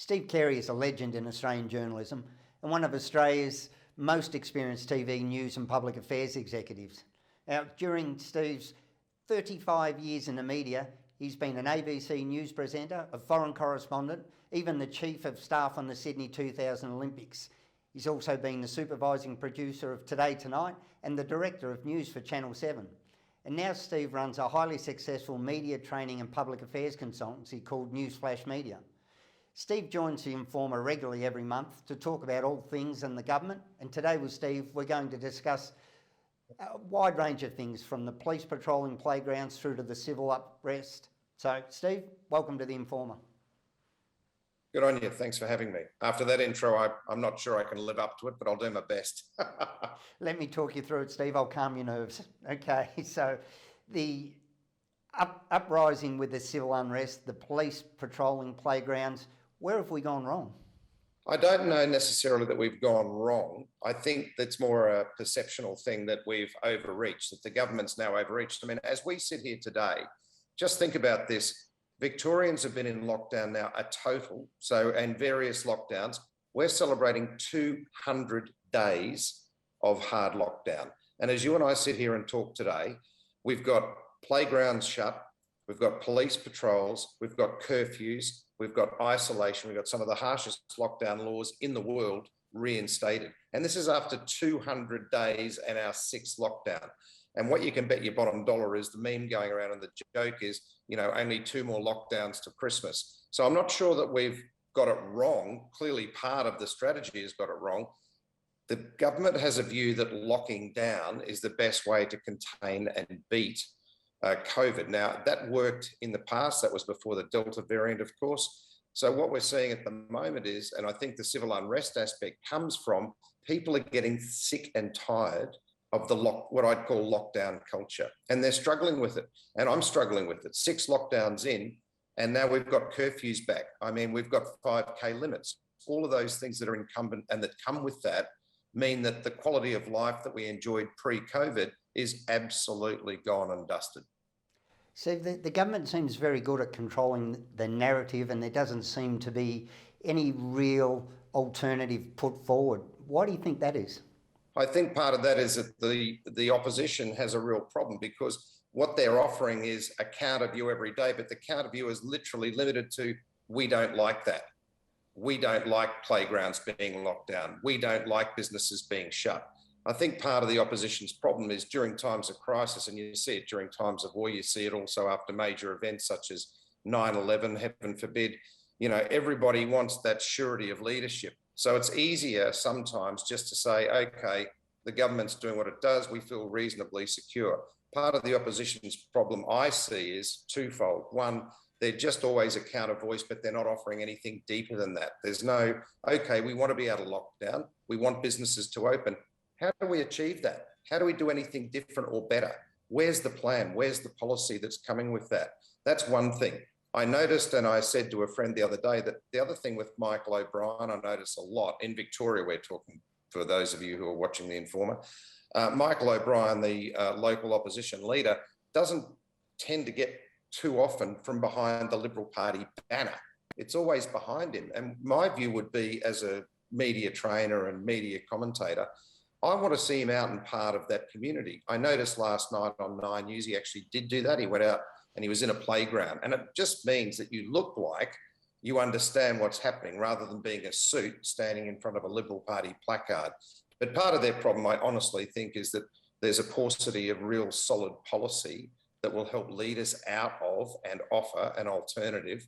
Steve Carey is a legend in Australian journalism and one of Australia's most experienced TV news and public affairs executives. Now, during Steve's 35 years in the media, he's been an ABC News presenter, a foreign correspondent, even the chief of staff on the Sydney 2000 Olympics. He's also been the supervising producer of Today Tonight and the director of news for Channel 7. And now Steve runs a highly successful media training and public affairs consultancy called Newsflash Media. Steve joins the Informer regularly every month to talk about all things in the government. And today with Steve, we're going to discuss a wide range of things, from the police patrolling playgrounds through to the civil unrest. So, Steve, welcome to the Informer. Good on you. Thanks for having me. After that intro, I'm not sure I can live up to it, but I'll do my best. Let me talk you through it, Steve. I'll calm your nerves. Okay, so the uprising with the civil unrest, the police patrolling playgrounds, where have we gone wrong? I don't know necessarily that we've gone wrong. I think that's more a perceptional thing that we've overreached, that the government's now overreached. I mean, as we sit here today, just think about this. Victorians have been in lockdown now a total, and various lockdowns. We're celebrating 200 days of hard lockdown. And as you and I sit here and talk today, we've got playgrounds shut, we've got police patrols, we've got curfews, we've got isolation, we've got some of the harshest lockdown laws in the world reinstated. And this is after 200 days and our sixth lockdown. And what you can bet your bottom dollar is the meme going around, and the joke is, only 2 more lockdowns to Christmas. So I'm not sure that we've got it wrong. Clearly, part of the strategy has got it wrong. The government has a view that locking down is the best way to contain and beat COVID. Now, that worked in the past. That was before the Delta variant, of course. So what we're seeing at the moment is, and I think the civil unrest aspect comes from, people are getting sick and tired of the what I'd call lockdown culture. And they're struggling with it. And I'm struggling with it. 6 lockdowns in, and now we've got curfews back. I mean, we've got 5K limits. All of those things that are incumbent and that come with that mean that the quality of life that we enjoyed pre-COVID is absolutely gone and dusted. So the government seems very good at controlling the narrative, and there doesn't seem to be any real alternative put forward. Why do you think that is? I think part of that is that the opposition has a real problem, because what they're offering is a counter view every day, but the counter view is literally limited to, we don't like that. We don't like playgrounds being locked down. We don't like businesses being shut. I think part of the opposition's problem is during times of crisis, and you see it during times of war, you see it also after major events such as 9/11, heaven forbid, everybody wants that surety of leadership. So it's easier sometimes just to say, okay, the government's doing what it does, we feel reasonably secure. Part of the opposition's problem I see is twofold. One, they're just always a counter voice, but they're not offering anything deeper than that. There's no, okay, we want to be out of lockdown, we want businesses to open. How do we achieve that? How do we do anything different or better? Where's the plan? Where's the policy that's coming with that? That's one thing. I noticed, and I said to a friend the other day, that the other thing with Michael O'Brien, I notice a lot in Victoria, we're talking for those of you who are watching the Informer, Michael O'Brien, the local opposition leader, doesn't tend to get too often from behind the Liberal Party banner. It's always behind him. And my view would be, as a media trainer and media commentator, I want to see him out and part of that community. I noticed last night on 9 News, he actually did do that. He went out and he was in a playground. And it just means that you look like you understand what's happening, rather than being a suit standing in front of a Liberal Party placard. But part of their problem, I honestly think, is that there's a paucity of real solid policy that will help lead us out of and offer an alternative,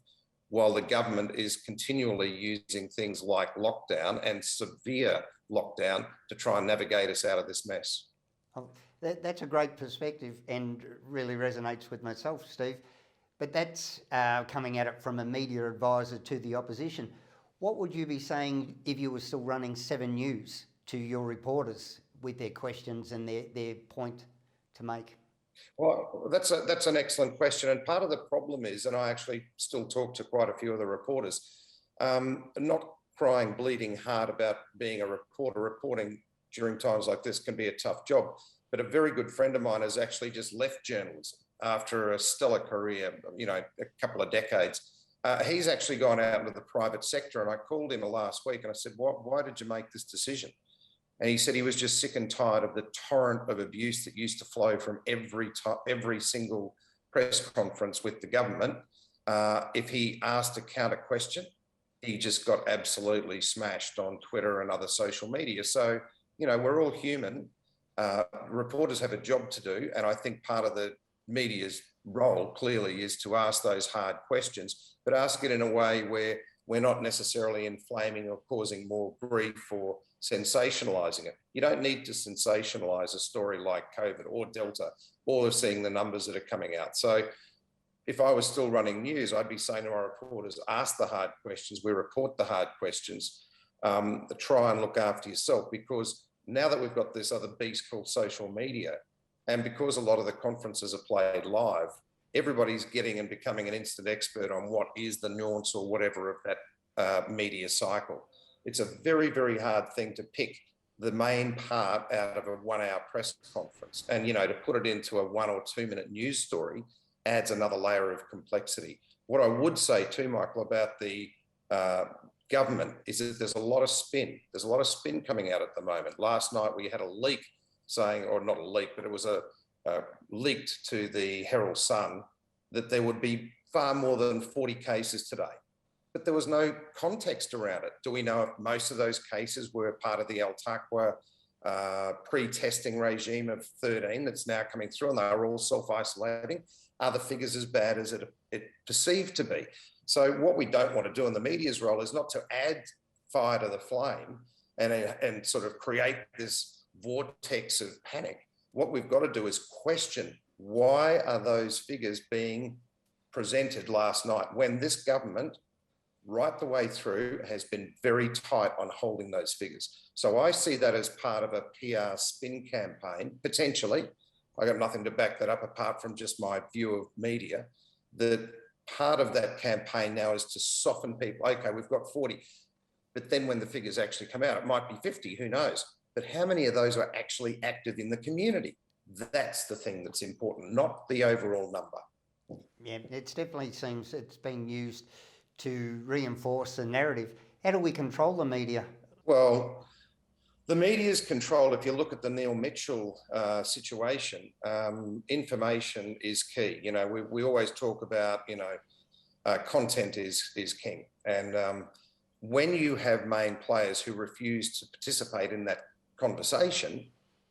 while the government is continually using things like lockdown and severe lockdown to try and navigate us out of this mess. Oh, that's a great perspective and really resonates with myself, Steve. But that's coming at it from a media advisor to the opposition. What would you be saying if you were still running 7 News to your reporters with their questions and their point to make? Well, that's an excellent question. And part of the problem is, and I actually still talk to quite a few of the reporters, not crying bleeding hard about being a reporter. Reporting during times like this can be a tough job. But a very good friend of mine has actually just left journalism after a stellar career, a couple of decades. He's actually gone out into the private sector, and I called him last week and I said, why did you make this decision? And he said he was just sick and tired of the torrent of abuse that used to flow from every single press conference with the government. If he asked a counter question, he just got absolutely smashed on Twitter and other social media. So, you know, we're all human. Reporters have a job to do. And I think part of the media's role clearly is to ask those hard questions, but ask it in a way where we're not necessarily inflaming or causing more grief or sensationalizing it. You don't need to sensationalize a story like COVID or Delta or seeing the numbers that are coming out. So if I was still running news, I'd be saying to our reporters, ask the hard questions, we report the hard questions, try and look after yourself, because now that we've got this other beast called social media, and because a lot of the conferences are played live, everybody's getting and becoming an instant expert on what is the nuance or whatever of that media cycle. It's a very, very hard thing to pick the main part out of a 1 hour press conference. And, you know, to put it into a 1 or 2 minute news story adds another layer of complexity. What I would say too, Michael, about the government is that there's a lot of spin. There's a lot of spin coming out at the moment. Last night we had a leak saying, or not a leak, but it was leaked to the Herald Sun that there would be far more than 40 cases today. But there was no context around it. Do we know if most of those cases were part of the Al Taqwa pre-testing regime of 13 that's now coming through, and they are all self-isolating? Are the figures as bad as it perceived to be? So what we don't want to do in the media's role is not to add fire to the flame and sort of create this vortex of panic. What we've got to do is question, why are those figures being presented last night when this government, right the way through, has been very tight on holding those figures? So I see that as part of a PR spin campaign, potentially. I got nothing to back that up apart from just my view of media. The part of that campaign now is to soften people. Okay, we've got 40, but then when the figures actually come out, it might be 50, who knows? But how many of those are actually active in the community? That's the thing that's important, not the overall number. Yeah, it definitely seems it's being used to reinforce the narrative. How do we control the media? Well, the media's control, if you look at the Neil Mitchell situation, information is key. You know, we always talk about, you know, content is king. And when you have main players who refuse to participate in that conversation,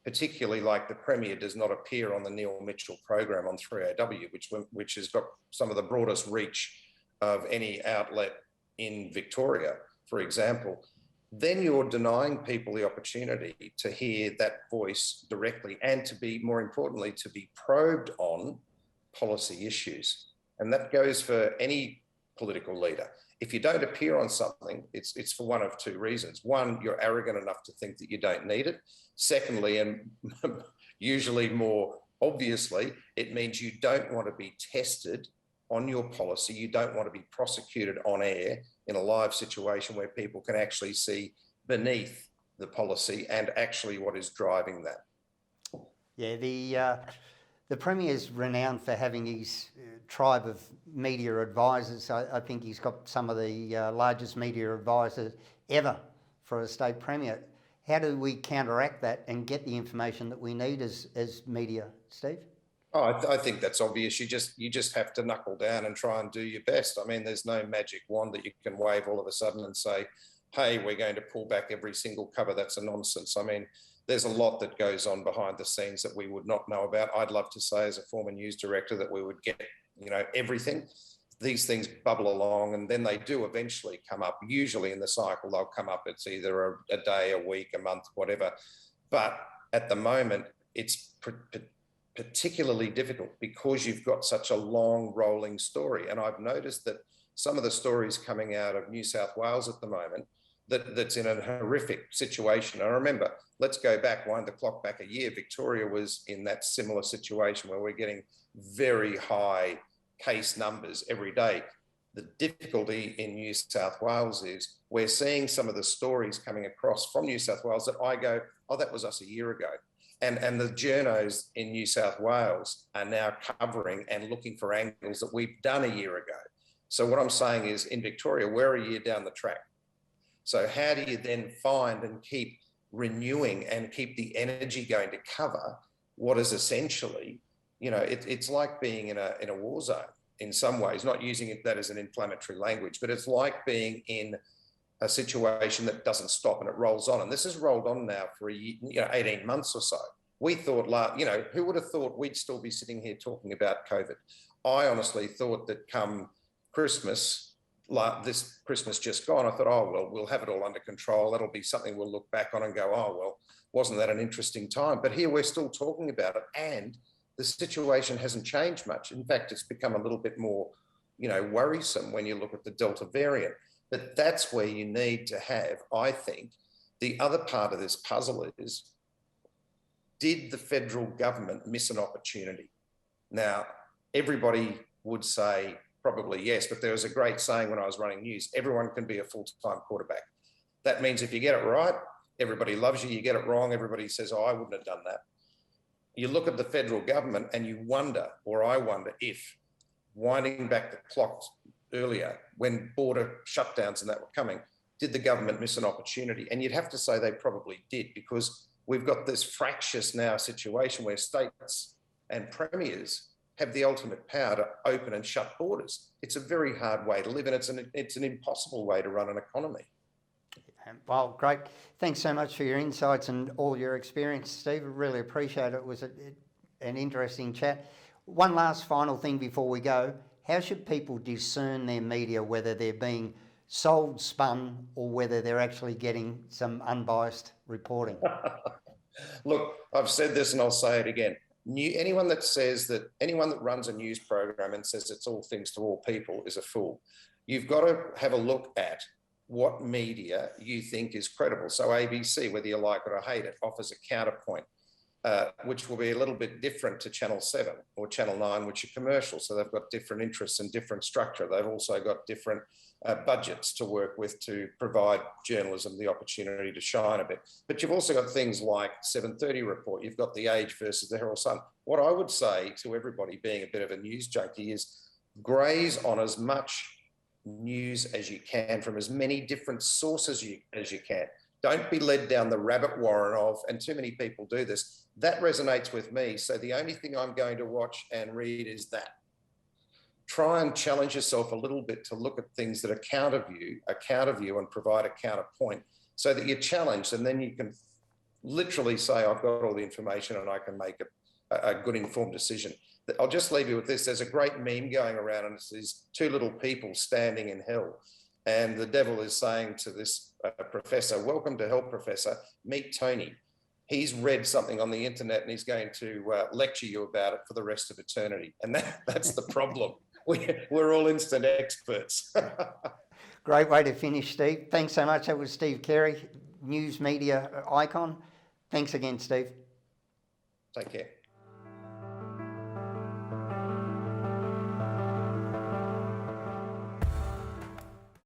particularly like the Premier does not appear on the Neil Mitchell program on 3AW, which has got some of the broadest reach of any outlet in Victoria, for example, then you're denying people the opportunity to hear that voice directly and to be, more importantly, to be probed on policy issues. And that goes for any political leader. If you don't appear on something, it's for one of two reasons. One, you're arrogant enough to think that you don't need it. Secondly, and usually more obviously, it means you don't want to be tested on your policy. You don't want to be prosecuted on air in a live situation where people can actually see beneath the policy and actually what is driving that. Yeah, the Premier's renowned for having his tribe of media advisors. I think he's got some of the largest media advisors ever for a state Premier. How do we counteract that and get the information that we need as media, Steve? Oh, I think that's obvious. You just have to knuckle down and try and do your best. I mean, there's no magic wand that you can wave all of a sudden and say, hey, we're going to pull back every single cover. That's a nonsense. I mean, there's a lot that goes on behind the scenes that we would not know about. I'd love to say as a former news director that we would get, you know, everything. These things bubble along and then they do eventually come up. Usually in the cycle, they'll come up. It's either a day, a week, a month, whatever. But at the moment, it's particularly difficult because you've got such a long rolling story. And I've noticed that some of the stories coming out of New South Wales at the moment, that's in a horrific situation. And remember, let's go back, wind the clock back a year. Victoria was in that similar situation where we're getting very high case numbers every day. The difficulty in New South Wales is we're seeing some of the stories coming across from New South Wales that I go, oh, that was us a year ago. And the journos in New South Wales are now covering and looking for angles that we've done a year ago. So what I'm saying is, in Victoria, we're a year down the track. So how do you then find and keep renewing and keep the energy going to cover what is essentially, it's like being in a war zone in some ways, not using that as an inflammatory language, but it's like being in a situation that doesn't stop and it rolls on. And this has rolled on now for 18 months or so. We thought, who would have thought we'd still be sitting here talking about COVID? I honestly thought that come Christmas, this Christmas just gone, I thought, oh, well, we'll have it all under control. That'll be something we'll look back on and go, oh, well, wasn't that an interesting time? But here we're still talking about it, and the situation hasn't changed much. In fact, it's become a little bit more, worrisome when you look at the Delta variant. But that's where you need to have, I think, the other part of this puzzle is, did the federal government miss an opportunity? Now, everybody would say probably yes, but there was a great saying when I was running news: everyone can be a full-time quarterback. That means if you get it right, everybody loves you. You get it wrong, everybody says, oh, I wouldn't have done that. You look at the federal government and you wonder, or I wonder, if winding back the clock earlier when border shutdowns and that were coming, did the government miss an opportunity? And you'd have to say they probably did, because we've got this fractious now situation where states and premiers have the ultimate power to open and shut borders. It's a very hard way to live, and it's an impossible way to run an economy. Well, great. Thanks so much for your insights and all your experience, Steve. I really appreciate it. It was an interesting chat. One last final thing before we go. How should people discern their media, whether they're being sold, spun, or whether they're actually getting some unbiased reporting? Look, I've said this and I'll say it again. Anyone that runs a news program and says it's all things to all people is a fool. You've got to have a look at what media you think is credible. So ABC, whether you like it or hate it, offers a counterpoint, which will be a little bit different to Channel 7 or Channel 9, which are commercial. So they've got different interests and different structure. They've also got different budgets to work with to provide journalism the opportunity to shine a bit. But you've also got things like 7:30 Report. You've got The Age versus the Herald Sun. What I would say to everybody being a bit of a news junkie is graze on as much news as you can from as many different sources as you can. Don't be led down the rabbit warren of, and too many people do this. That resonates with me. So the only thing I'm going to watch and read is that. Try and challenge yourself a little bit to look at things that are counter view and provide a counterpoint, so that you're challenged, and then you can literally say, I've got all the information and I can make a good informed decision. I'll just leave you with this. There's a great meme going around, and it's these two little people standing in hell. And the devil is saying to this professor, welcome to hell, professor, meet Tony. He's read something on the internet and he's going to lecture you about it for the rest of eternity. And that's the problem. We're all instant experts. Great way to finish, Steve. Thanks so much. That was Steve Carey, news media icon. Thanks again, Steve. Take care.